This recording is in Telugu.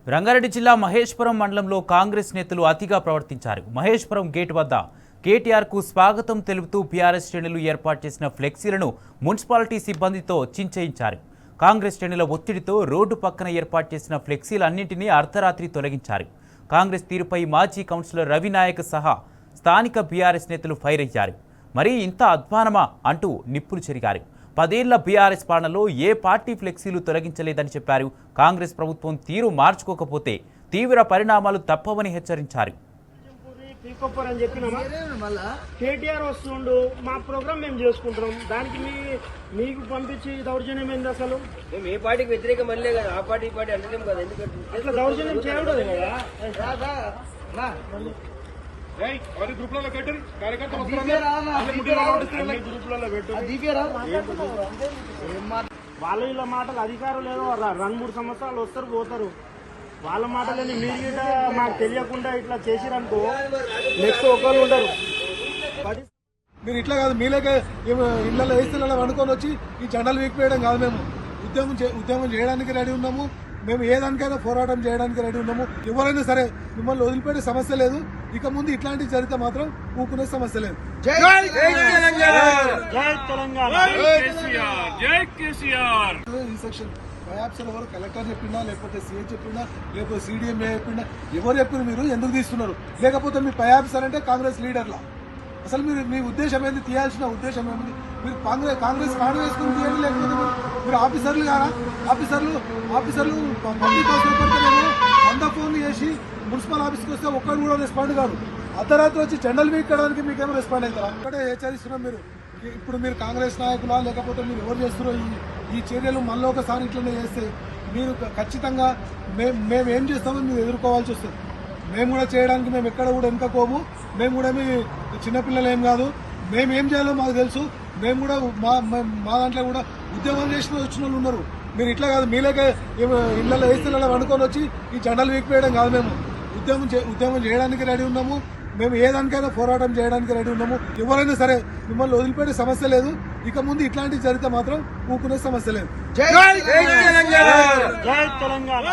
రంగారెడ్డి జిల్లా మహేశ్వరం మండలంలో కాంగ్రెస్ నేతలు అతిగా ప్రవర్తించారు. మహేశ్వరం గేట్ వద్ద కేటీఆర్కు స్వాగతం తెలుపుతూ బీఆర్ఎస్ శ్రేణులు ఏర్పాటు చేసిన ఫ్లెక్సీలను మున్సిపాలిటీ సిబ్బందితో చించేయించారు. కాంగ్రెస్ శ్రేణుల ఒత్తిడితో రోడ్డు పక్కన ఏర్పాటు చేసిన ఫ్లెక్సీలన్నింటినీ అర్ధరాత్రి తొలగించారు. కాంగ్రెస్ తీరుపై మాజీ కౌన్సిలర్ రవినాయక్ సహా స్థానిక బీఆర్ఎస్ నేతలు ఫైర్ అయ్యారు. మరి ఇంత అధ్వానమా అంటూ నిప్పులు చెరిగారు. 10 ఏళ్ల బీఆర్ఎస్ పాలనలో ఏ పార్టీ ఫ్లెక్సీలు తొలగించలేదని చెప్పారు. కాంగ్రెస్ ప్రభుత్వం తీరు మార్చుకోకపోతే తీవ్ర పరిణామాలు తప్పవని హెచ్చరించారు. కేటీఆర్ వస్తుండు, మా ప్రోగ్రామ్ మేము చేసుకుంటున్నాం, దానికి మీకు పంపించి దౌర్జన్యం ఏంది? అసలు మేము ఏ పార్టీకి వ్యతిరేకం అనలే కదా, ఆ పార్టీ ఈ పార్టీ అనలేము కదా. ఎందుకంటే ఇట్లా దౌర్జన్యం చేయకూడదు కదా. గ్రూప్లలో పెట్టు వాళ్ళ వీళ్ళ మాటలు అధికారం లేదో 2-3 సంవత్సరాలు వస్తారు పోతారు. వాళ్ళ మాటలని మీరు గిట్ట మాకు తెలియకుండా ఇట్లా చేసిరనుకో నెక్స్ట్ ఒకళ్ళు ఉంటారు. మీరు ఇట్లా కాదు, మీలేకే ఇళ్ళలో వేస్తే వండుకొని వచ్చి ఈ జెండాలు వీకిపోయడం కాదు. మేము ఉద్యమం చేయడానికి రెడీ ఉన్నాము. మేము ఏదానికైనా పోరాటం చేయడానికి రెడీ ఉన్నాము. ఎవరైనా సరే మిమ్మల్ని వదిలిపెట్టే సమస్య లేదు. ఇక ముందు ఇట్లాంటి జరిగితే మాత్రం ఊకునే సమస్య లేదు. ఈ సెక్షన్ బయాప్సీలో ఎవరు కలెక్టర్ చెప్పిండా, లేకపోతే సీఎం చెప్పిండా, లేకపోతే సీడీఎంఏ చెప్పిండా, ఎవరు చెప్పిన మీరు ఎందుకు తీస్తున్నారు? లేకపోతే మీ పయాప్సర్ అంటే కాంగ్రెస్ లీడర్లా? అసలు మీరు మీ ఉద్దేశం ఏంది? తీయాల్సిన ఉద్దేశం ఏమిటి? మీరు కాంగ్రెస్ కాడు వేసుకుని తీయండి, లేకపోతే మీరు ఆఫీసర్లు కారా? ఆఫీసర్లు పబ్లిక్ కోసం మేము 100 ఫోన్లు చేసి మున్సిపల్ ఆఫీస్కి వస్తే ఒక్కడు కూడా రెస్పాండ్ కాదు. అర్ధరాత్రి వచ్చి జెండలు వీక్కడానికి మీకేమో రెస్పాండ్ అవుతారా? ఒక్కటే హెచ్చరిస్తున్నాం. ఇప్పుడు మీరు కాంగ్రెస్ నాయకులా, లేకపోతే మీరు ఎవరు చేస్తున్నారో ఈ చర్యలు మళ్ళీ ఒకసారి ఇట్లనే చేస్తే మీరు ఖచ్చితంగా మేము ఏం చేస్తామో మీరు ఎదుర్కోవాల్సి వస్తుంది. మేము కూడా చేయడానికి మేము ఎక్కడ కూడా వెనుకపోము. మేము కూడా మీ చిన్నపిల్లలు ఏం కాదు. మేము ఏం చేయాలో మాకు తెలుసు. మేము కూడా మా దాంట్లో కూడా ఉద్యమం చేసిన వచ్చిన వాళ్ళు ఉన్నారు. మీరు ఇట్లా కాదు, మీలేకే ఇళ్ళలో వేస్తే వండుకొని వచ్చి ఈ జెండాలు వీకిపోయడం కాదు. మేము ఉద్యమం చేయడానికి రెడీ ఉన్నాము. మేము ఏదానికైనా పోరాటం చేయడానికి రెడీ ఉన్నాము. ఎవరైనా సరే మిమ్మల్ని వదిలిపెట్టే సమస్య లేదు. ఇక ముందు ఇట్లాంటివి జరిగితే మాత్రం ఊకునే సమస్య లేదు. జై తెలంగాణ.